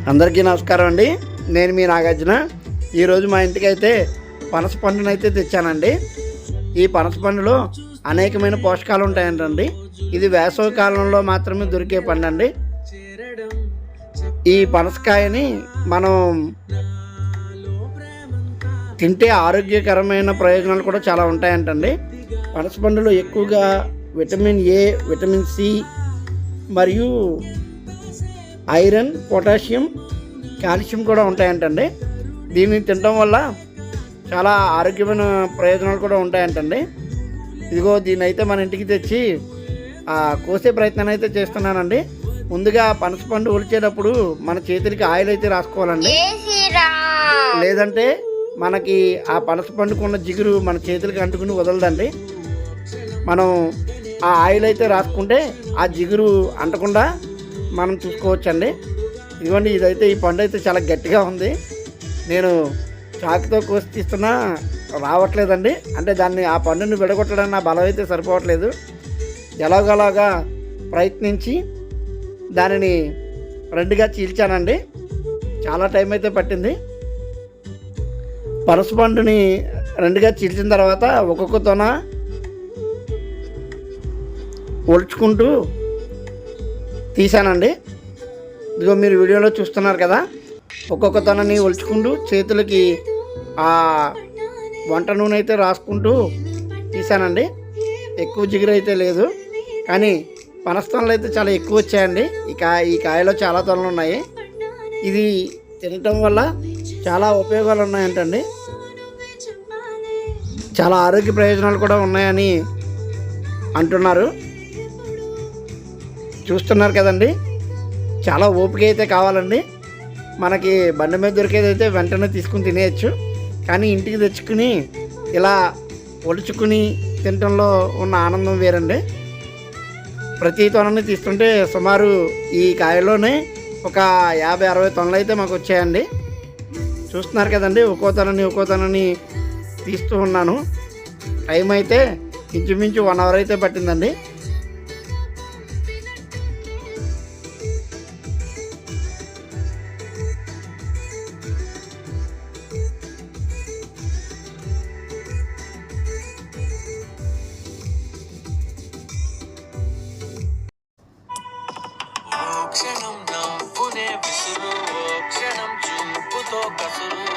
అందరికీ నమస్కారం అండి. నేను మీ నాగార్జున. ఈరోజు మా ఇంటికి అయితే పనస పండునైతే తెచ్చానండి. ఈ పనస పండులో అనేకమైన పోషకాలు ఉంటాయంటండి. ఇది వేసవి కాలంలో మాత్రమే దొరికే పండు అండి. ఈ పనసకాయని మనం తింటే ఆరోగ్యకరమైన ప్రయోజనాలు కూడా చాలా ఉంటాయంటండి. పనస పండులో ఎక్కువగా విటమిన్ ఏ, విటమిన్ సి మరియు ఐరన్, పొటాషియం, కాల్షియం కూడా ఉంటాయంటండి. దీన్ని తినడం వల్ల చాలా ఆరోగ్యమైన ప్రయోజనాలు కూడా ఉంటాయంటండి. ఇదిగో దీన్ని అయితే మన ఇంటికి తెచ్చి కోసే ప్రయత్నం అయితే చేస్తున్నానండి. ముందుగా పనస పండు ఒలిచేటప్పుడు మన చేతులకి ఆయిల్ అయితే రాసుకోవాలండి. లేదంటే మనకి ఆ పనస పండుకున్న జిగురు మన చేతులకి అంటుకుని వదలదండి. మనం ఆ ఆయిల్ అయితే రాసుకుంటే ఆ జిగురు అంటకుండా మనం చూసుకోవచ్చండి. ఇదిగోండి, ఇదైతే ఈ పండు అయితే చాలా గట్టిగా ఉంది. నేను చాకుతో కోసి తీస్తున్నా రావట్లేదండి. అంటే దాన్ని ఆ పండుని విడగొట్టడానికి నా బలం అయితే సరిపోవట్లేదు. ఎలాగోలాగా ప్రయత్నించి దానిని రెండుగా చీల్చానండి. చాలా టైం అయితే పట్టింది. పనస పండుని రెండుగా చీల్చిన తర్వాత ఒక్కొక్క తొన ఒలుచుకుంటూ తీసానండి. ఇదిగో మీరు వీడియోలో చూస్తున్నారు కదా, ఒక్కొక్క తొనని ఒలుచుకుంటూ చేతులకి ఆ వంట నూనె అయితే రాసుకుంటూ తీసానండి. ఎక్కువ జిగురు అయితే లేదు, కానీ పనస తొనలు అయితే చాలా ఎక్కువ వచ్చాయండి. ఈ కాయలో చాలా తొనలు ఉన్నాయి. ఇది తినటం వల్ల చాలా ఉపయోగాలు ఉన్నాయంటండి. చాలా ఆరోగ్య ప్రయోజనాలు కూడా ఉన్నాయని అంటున్నారు. చూస్తున్నారు కదండి, చాలా ఓపిక అయితే కావాలండి. మనకి బండి మీద దొరికేది అయితే వెంటనే తీసుకుని తినేయచ్చు, కానీ ఇంటికి తెచ్చుకుని ఇలా ఒలుచుకుని తినటంలో ఉన్న ఆనందం వేరండి. ప్రతి తొనని తీస్తుంటే సుమారు ఈ కాయలోనే ఒక 50-60 తొనలు అయితే మాకు వచ్చాయండి. చూస్తున్నారు కదండి, ఒక్కో తొనని తీస్తూ ఉన్నాను. టైం అయితే ఇంచుమించు 1 అవర్ అయితే పట్టిందండి. క్షణం నవ్వునే విసురు, క్షణం చూపుతో కసురు.